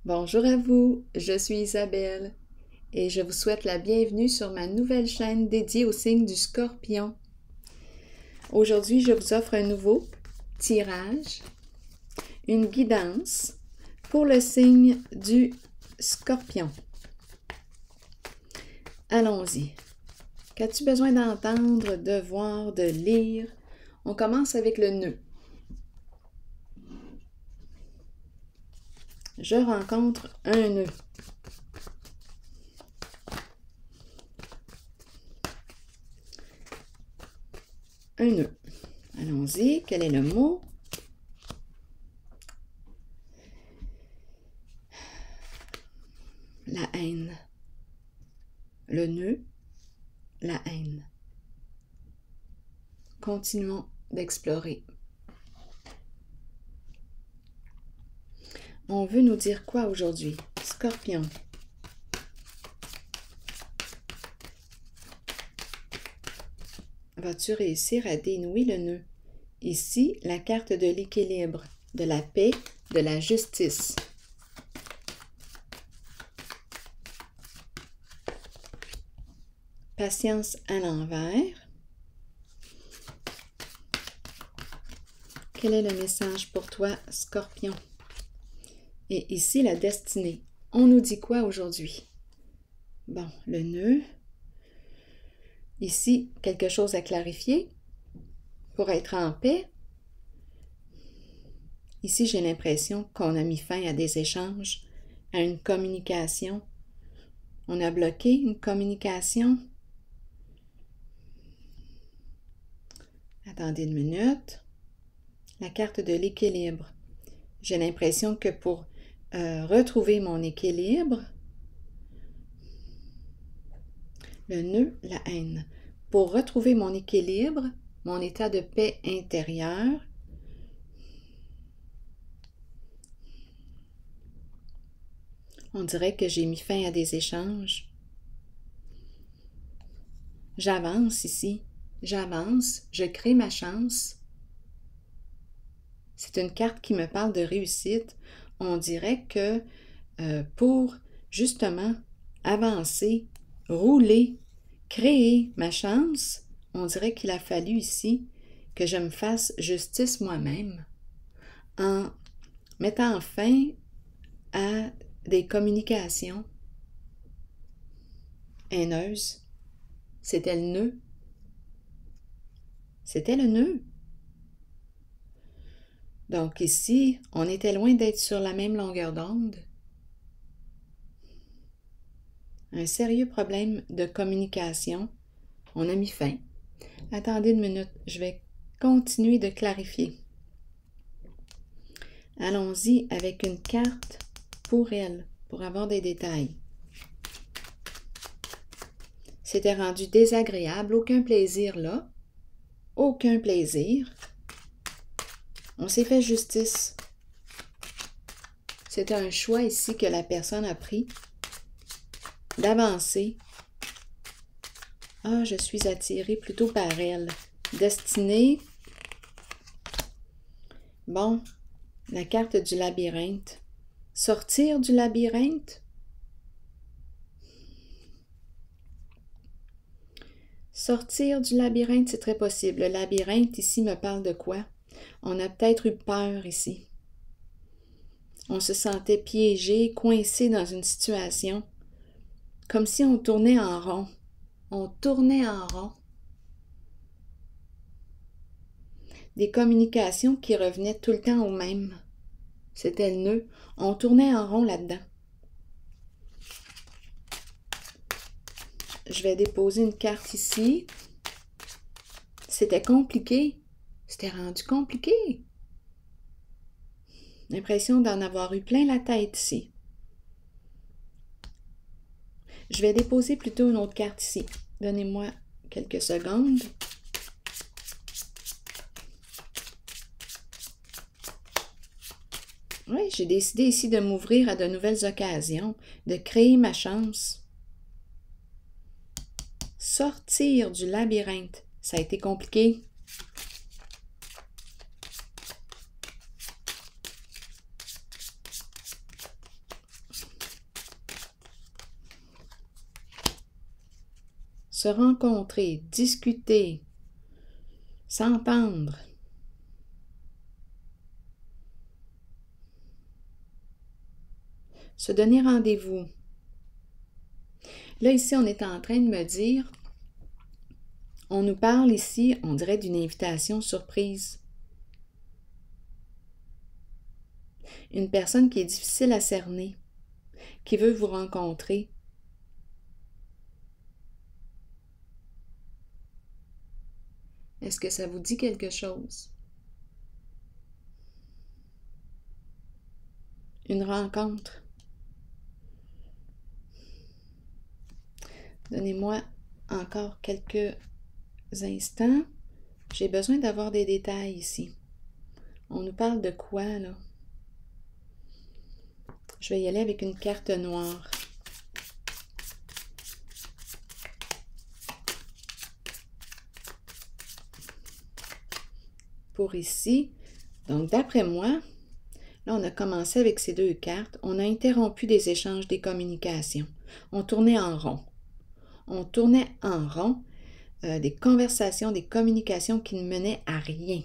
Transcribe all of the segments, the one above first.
Bonjour à vous, je suis Isabelle et je vous souhaite la bienvenue sur ma nouvelle chaîne dédiée au signe du Scorpion. Aujourd'hui, je vous offre un nouveau tirage, une guidance pour le signe du Scorpion. Allons-y. Qu'as-tu besoin d'entendre, de voir, de lire? On commence avec le nœud. Je rencontre un nœud. Un nœud. Allons-y. Quel est le mot? La haine. Le nœud, la haine. Continuons d'explorer. On veut nous dire quoi aujourd'hui? Scorpion. Vas-tu réussir à dénouer le nœud? Ici, la carte de l'équilibre, de la paix, de la justice. Patience à l'envers. Quel est le message pour toi, Scorpion? Et ici, la destinée. On nous dit quoi aujourd'hui? Bon, le nœud. Ici, quelque chose à clarifier pour être en paix. Ici, j'ai l'impression qu'on a mis fin à des échanges, à une communication. On a bloqué une communication. Attendez une minute. La carte de l'équilibre. J'ai l'impression que pour retrouver mon équilibre, le nœud, la haine. Pour retrouver mon équilibre, mon état de paix intérieure, on dirait que j'ai mis fin à des échanges. J'avance ici. J'avance. Je crée ma chance. C'est une carte qui me parle de réussite. On dirait que pour justement avancer, rouler, créer ma chance, on dirait qu'il a fallu ici que je me fasse justice moi-même en mettant fin à des communications haineuses. C'était le nœud. C'était le nœud. Donc ici, on était loin d'être sur la même longueur d'onde. Un sérieux problème de communication. On a mis fin. Attendez une minute, je vais continuer de clarifier. Allons-y avec une carte pour elle, pour avoir des détails. C'était rendu désagréable, aucun plaisir là. Aucun plaisir. On s'est fait justice. C'était un choix ici que la personne a pris d'avancer. Ah, je suis attirée plutôt par elle. Destinée. Bon, la carte du labyrinthe. Sortir du labyrinthe? Sortir du labyrinthe, c'est très possible. Le labyrinthe ici me parle de quoi? On a peut-être eu peur ici. On se sentait piégé, coincé dans une situation, comme si on tournait en rond. On tournait en rond. Des communications qui revenaient tout le temps au même. C'était le nœud. On tournait en rond là-dedans. Je vais déposer une carte ici. C'était compliqué. C'était rendu compliqué. L'impression d'en avoir eu plein la tête ici. Je vais déposer plutôt une autre carte ici. Donnez-moi quelques secondes. Oui, j'ai décidé ici de m'ouvrir à de nouvelles occasions, de créer ma chance. Sortir du labyrinthe, ça a été compliqué. se rencontrer, discuter, s'entendre. Se donner rendez-vous. Là, ici, on est en train de me dire, on nous parle ici, on dirait d'une invitation surprise. Une personne qui est difficile à cerner, qui veut vous rencontrer. Est-ce que ça vous dit quelque chose? Une rencontre. Donnez-moi encore quelques instants. J'ai besoin d'avoir des détails ici. On nous parle de quoi, là? Je vais y aller avec une carte noire. Pour ici, donc d'après moi, là on a commencé avec ces deux cartes, on a interrompu des échanges, des communications. On tournait en rond. On tournait en rond des conversations, des communications qui ne menaient à rien,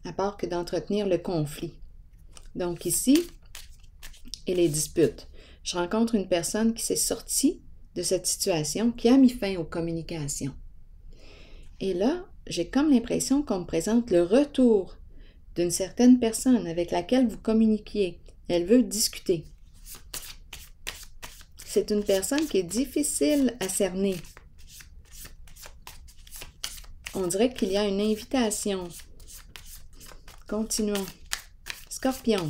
à part que d'entretenir le conflit. Donc ici, et les disputes. Je rencontre une personne qui s'est sortie de cette situation, qui a mis fin aux communications. Et là, j'ai comme l'impression qu'on me présente le retour d'une certaine personne avec laquelle vous communiquiez. Elle veut discuter. C'est une personne qui est difficile à cerner. On dirait qu'il y a une invitation. Continuons. Scorpion.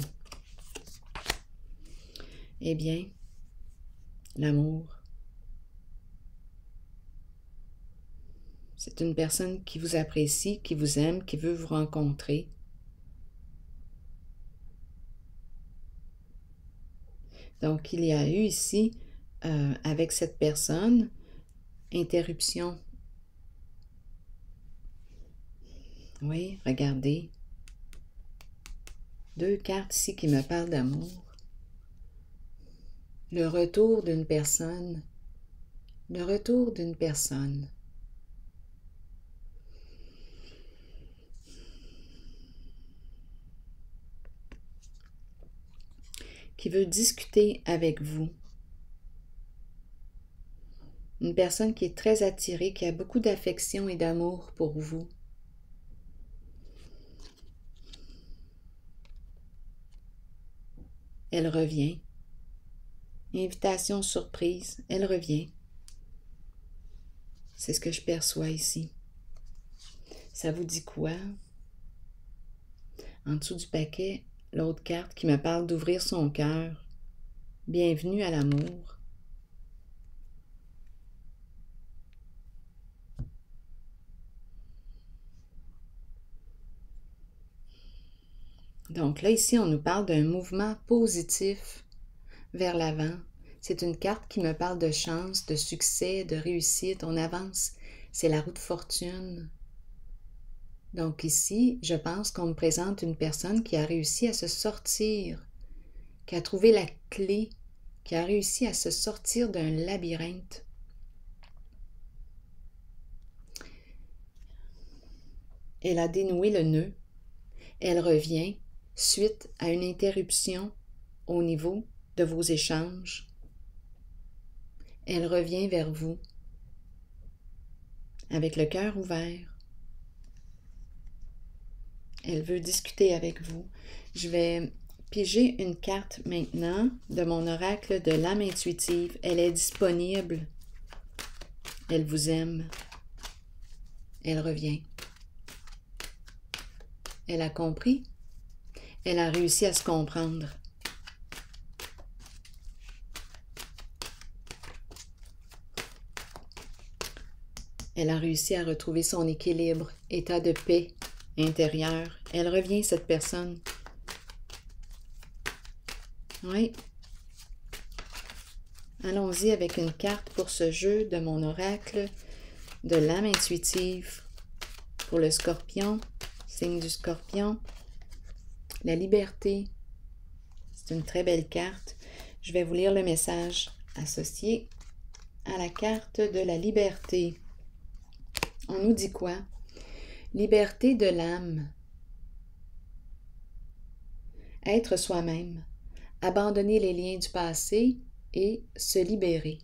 Eh bien, l'amour. C'est une personne qui vous apprécie, qui vous aime, qui veut vous rencontrer. Donc, il y a eu ici, avec cette personne, interruption. Oui, regardez. Deux cartes ici qui me parlent d'amour. Le retour d'une personne. Le retour d'une personne. Qui veut discuter avec vous. Une personne qui est très attirée, qui a beaucoup d'affection et d'amour pour vous. Elle revient. Invitation surprise, elle revient. C'est ce que je perçois ici. Ça vous dit quoi? En dessous du paquet, l'autre carte qui me parle d'ouvrir son cœur. Bienvenue à l'amour. Donc là, ici, on nous parle d'un mouvement positif vers l'avant. C'est une carte qui me parle de chance, de succès, de réussite. On avance. C'est la roue de fortune. Donc ici, je pense qu'on me présente une personne qui a réussi à se sortir, qui a trouvé la clé, qui a réussi à se sortir d'un labyrinthe. Elle a dénoué le nœud. Elle revient suite à une interruption au niveau de vos échanges. Elle revient vers vous avec le cœur ouvert. Elle veut discuter avec vous. Je vais piger une carte maintenant de mon oracle de l'âme intuitive. Elle est disponible. Elle vous aime. Elle revient. Elle a compris. Elle a réussi à se comprendre. Elle a réussi à retrouver son équilibre, état de paix intérieure. Elle revient, cette personne. Oui. Allons-y avec une carte pour ce jeu de mon oracle de l'âme intuitive. Pour le scorpion, signe du scorpion. La liberté. C'est une très belle carte. Je vais vous lire le message associé à la carte de la liberté. On nous dit quoi? Liberté de l'âme. Être soi-même. Abandonner les liens du passé et se libérer.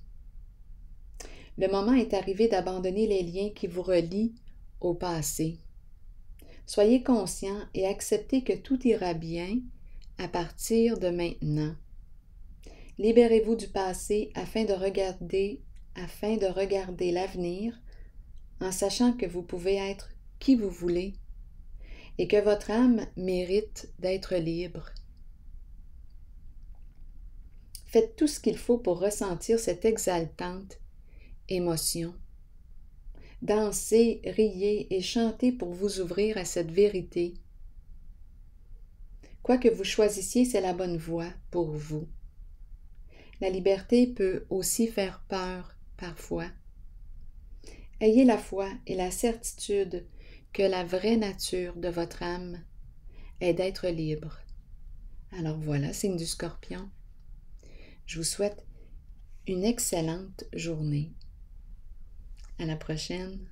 Le moment est arrivé d'abandonner les liens qui vous relient au passé. Soyez conscient et acceptez que tout ira bien à partir de maintenant. Libérez-vous du passé afin de regarder l'avenir en sachant que vous pouvez être qui vous voulez et que votre âme mérite d'être libre. Faites tout ce qu'il faut pour ressentir cette exaltante émotion. Dansez, riez et chantez pour vous ouvrir à cette vérité. Quoi que vous choisissiez, c'est la bonne voie pour vous. La liberté peut aussi faire peur parfois. Ayez la foi et la certitude que la vraie nature de votre âme est d'être libre. Alors voilà, signe du Scorpion. Je vous souhaite une excellente journée. À la prochaine.